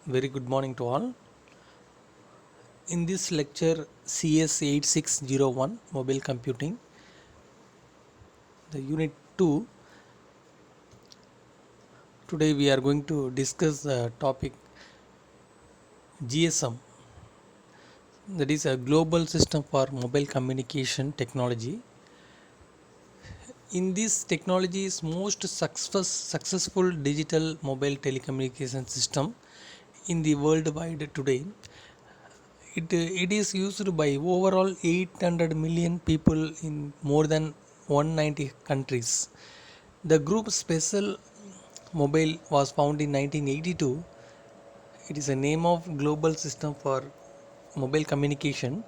Very good morning to all. In this lecture CS8601 Mobile Computing, the Unit 2, today we are going to discuss the topic GSM, that is a global system for mobile communication technology. In this technology is most successful digital mobile telecommunication system in the worldwide today. It is used by overall 800 million people in more than 190 countries. The group Special Mobile was found in 1982. It is a name of global system for mobile communication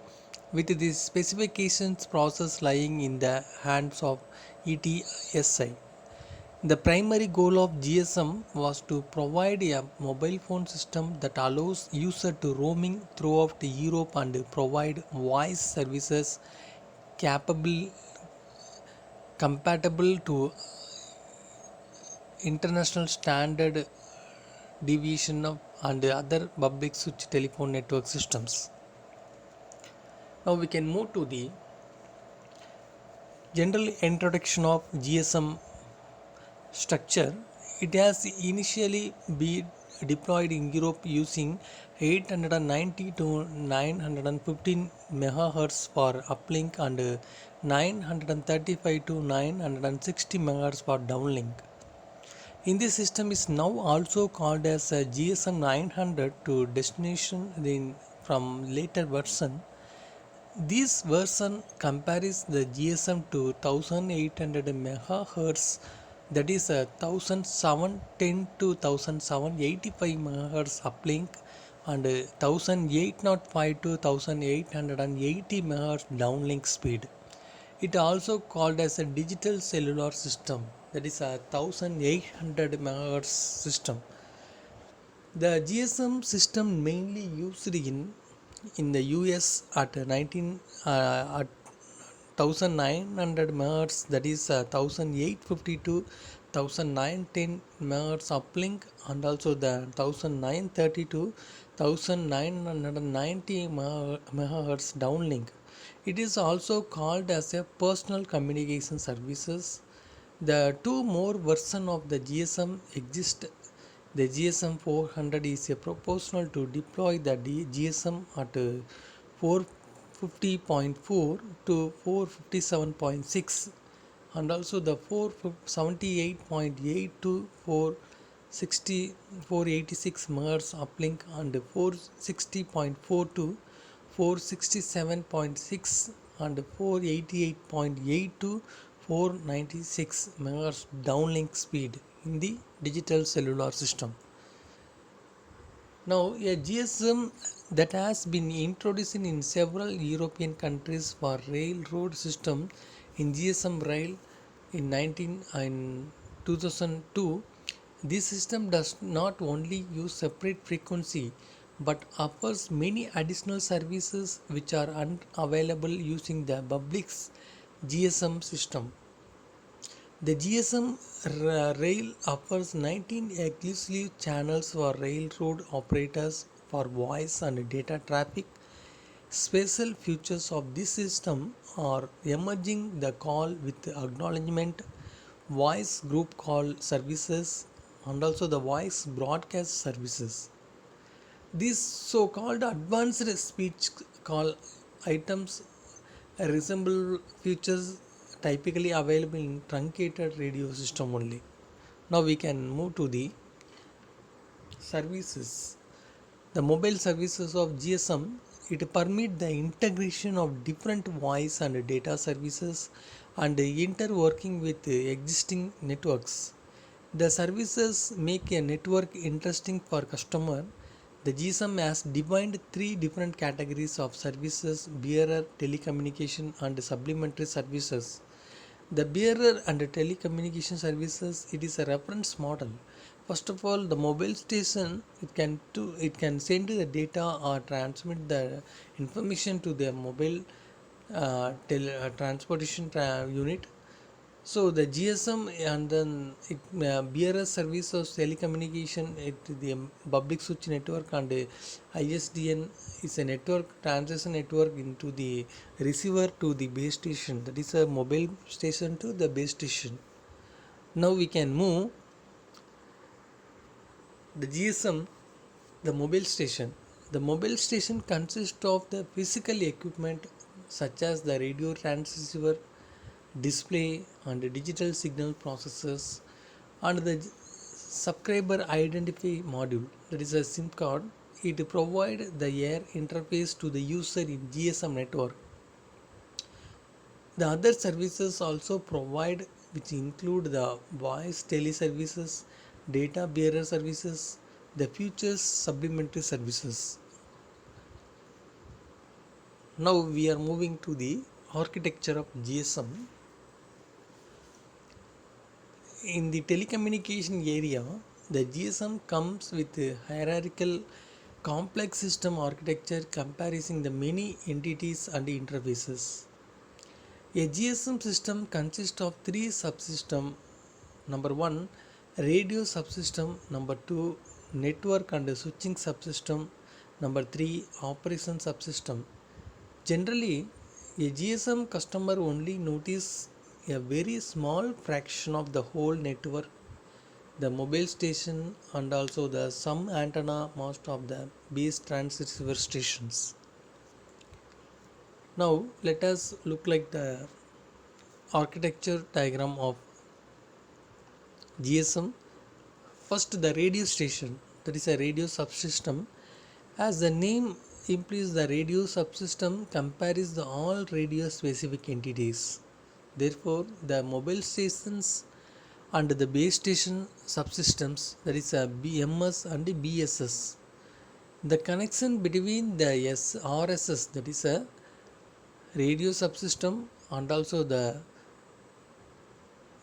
with the specifications process lying in the hands of ETSI. The primary goal of GSM was to provide a mobile phone system that allows user to roaming throughout Europe and provide voice services capable compatible to international standard deviation of and other public switch telephone network systems. Now we can move to the general introduction of GSM structure. It has initially been deployed in Europe using 890 to 915 MHz for uplink and 935 to 960 MHz for downlink. In this system is now also called as a GSM 900 to destination from later version. This version compares the GSM to 1800 MHz, that is a 1710 to 1785 MHz uplink and 1805 to 1880 MHz downlink speed. It also called as a digital cellular system, that is a 1800 MHz system. The GSM system mainly used in the US at 1900 MHz, that is 1852 1910 MHz uplink and also the 1932 1990 MHz downlink. It is also called as a personal communication services. The two more version of the GSM exist. The GSM 400 is a proposal to deploy the GSM at 450.4 to 457.6 and also the 478.8 to 486 MHz uplink and 460.4 to 467.6 and 488.8 to 496 MHz downlink speed in the digital cellular system. Now, a GSM that has been introduced in several European countries for railroad system in GSM Rail in 2002. This system does not only use separate frequency but offers many additional services which are unavailable using the public's GSM system. The GSM rail offers 19 exclusive channels for railroad operators for voice and data traffic. Special features of this system are emerging the call with acknowledgement, voice group call services, and also the voice broadcast services. These so-called advanced speech call items resemble features typically available in truncated radio system only. Now we can move to the services. The mobile services of GSM, it permit the integration of different voice and data services and interworking with existing networks. The services make a network interesting for customer. The GSM has defined three different categories of services: bearer, telecommunication, and supplementary services. The bearer and telecommunication services, it is a reference model. First of all, the mobile station, it can send the data or transmit the information to the mobile transportation unit. So the GSM and then BRS service of telecommunication, the public switch network, and ISDN is a network transition network into the receiver to the base station. That is a mobile station to the base station. Now we can move the GSM, the mobile station. The mobile station consists of the physical equipment such as the radio transceiver, display, and the digital signal processors, and the subscriber identify module, that is a SIM card. It provides the air interface to the user in GSM network. The other services also provide, which include the voice teleservices, data bearer services, the futures supplementary services. Now we are moving to the architecture of GSM. In the telecommunication area, the GSM comes with a hierarchical complex system architecture comprising the many entities and interfaces. A GSM system consists of three subsystems. Number one, radio subsystem. Number two, network and switching subsystem. Number three, operation subsystem. Generally, a GSM customer only notice a very small fraction of the whole network, the mobile station, and also the some antenna most of the base transceiver stations. Now let us look like the architecture diagram of GSM. First, the radio station, that is a radio subsystem. As the name implies, the radio subsystem compares the all radio specific entities. Therefore, the mobile stations and the base station subsystems, that is a BMS and BSS. The connection between the RSS, that is a radio subsystem, and also the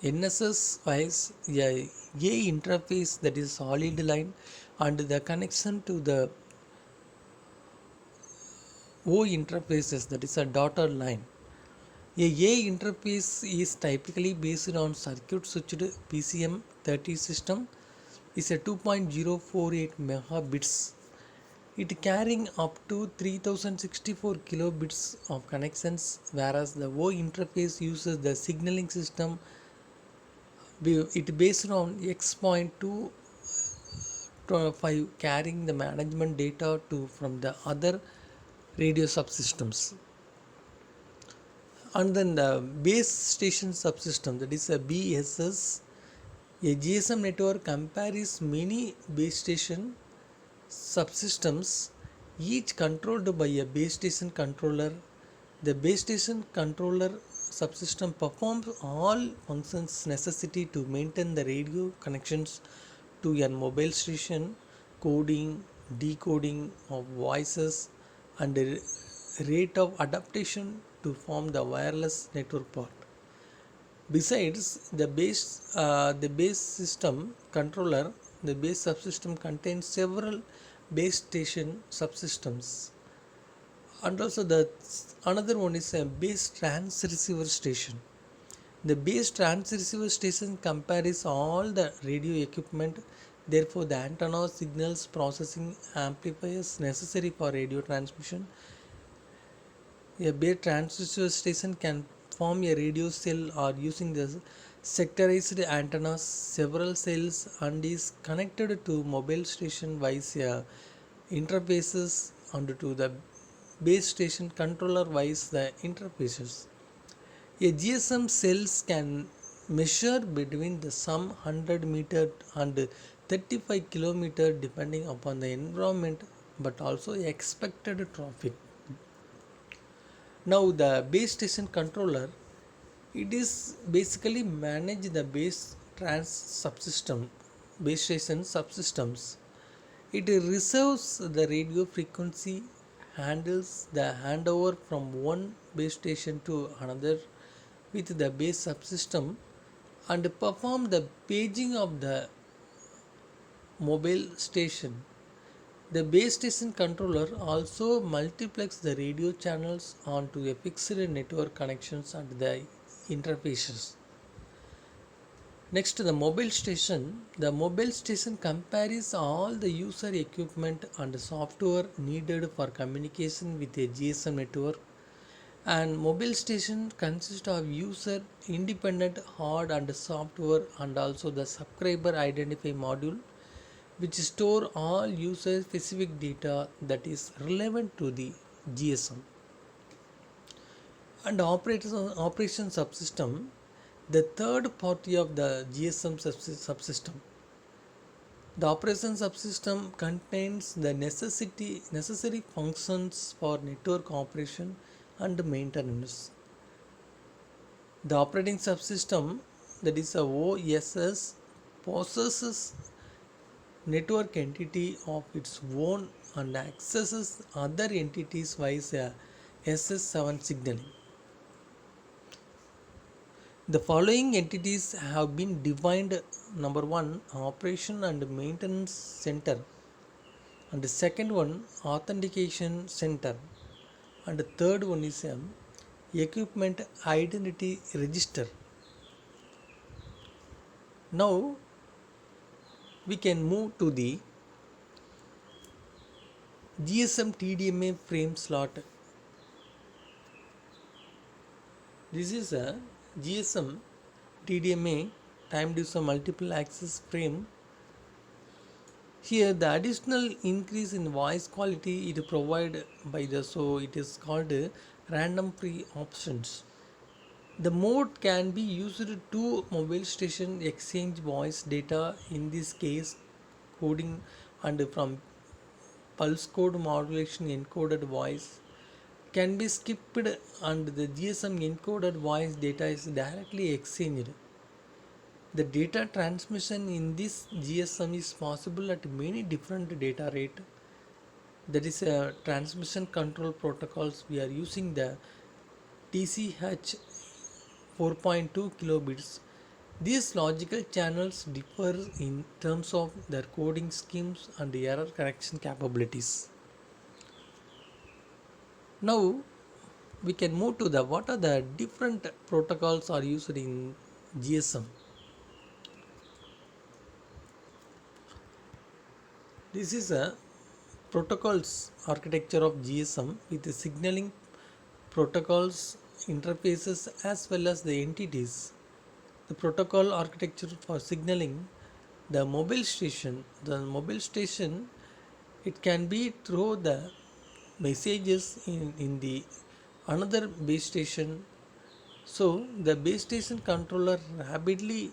NSS wise a interface, that is solid line, and the connection to the O interfaces, that is a dotted line. A interface is typically based on circuit switched PCM 30 system, is a 2.048 megabits. It carrying up to 3064 kilobits of connections, whereas the O interface uses the signaling system. It based on X.225 carrying the management data to from the other radio subsystems. And then the base station subsystem, that is a BSS. A GSM network compares many base station subsystems, each controlled by a base station controller. The base station controller subsystem performs all functions necessary to maintain the radio connections to a mobile station, coding, decoding of voices, and the rate of adaptation to form the wireless network part. Besides the base system controller, the base subsystem contains several base station subsystems, and also the another one is a base transceiver station. The base transceiver station compares all the radio equipment, therefore the antenna signals processing amplifiers necessary for radio transmission. A base transceiver station can form a radio cell or using the sectorized antennas, several cells, and is connected to mobile station via interfaces and to the base station controller via the interfaces. A GSM cells can measure between the some 100 meter and 35 kilometer depending upon the environment, but also expected traffic. Now the base station controller, it is basically manage the base trans subsystem, base station subsystems. It reserves the radio frequency, handles the handover from one base station to another with the base subsystem, and perform the paging of the mobile station. The base station controller also multiplexes the radio channels onto a fixed network connections and the interfaces. Next, the mobile station. The mobile station compares all the user equipment and software needed for communication with a GSM network. And mobile station consists of user independent hard and software and also the subscriber identify module which store all user specific data that is relevant to the GSM. And operation subsystem, the third party of the GSM subsystem. The operation subsystem contains the necessary functions for network operation and maintenance. The operating subsystem, that is a OSS, possesses network entity of its own and accesses other entities via SS7 signaling. The following entities have been defined: number one, operation and maintenance center, and the second one, authentication center, and the third one is equipment identity register. Now we can move to the GSM TDMA frame slot. This is a GSM TDMA time diffusion multiple access frame. Here the additional increase in voice quality it provided by the, so it is called random free options. The mode can be used to mobile station exchange voice data, in this case coding, and from pulse code modulation encoded voice can be skipped and the GSM encoded voice data is directly exchanged. The data transmission in this GSM is possible at many different data rate. That is transmission control protocols. We are using the TCH 4.2 kilobits. These logical channels differ in terms of their coding schemes and error correction capabilities. Now we can move to the what are the different protocols are used in GSM. This is a protocols architecture of GSM with the signaling protocols, interfaces as well as the entities. The protocol architecture for signaling the mobile station. The mobile station, it can be through the messages in the another base station. So the base station controller rapidly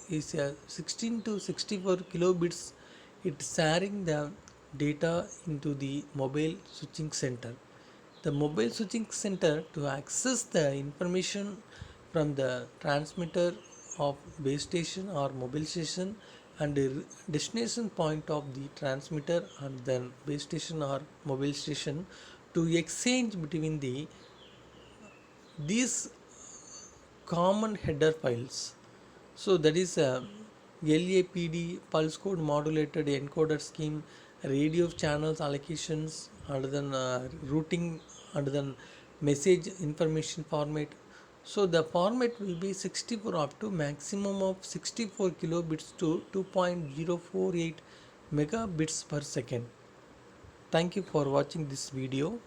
is a 16 to 64 kilobits. It's sharing the data into the mobile switching center. The mobile switching center to access the information from the transmitter of base station or mobile station and the destination point of the transmitter and then base station or mobile station to exchange between these common header files. So that is a LAPD, pulse code modulated encoder scheme, radio channels allocations, and then routing, and then message information format. So the format will be 64 up to maximum of 64 kilobits to 2.048 megabits per second. Thank you for watching this video.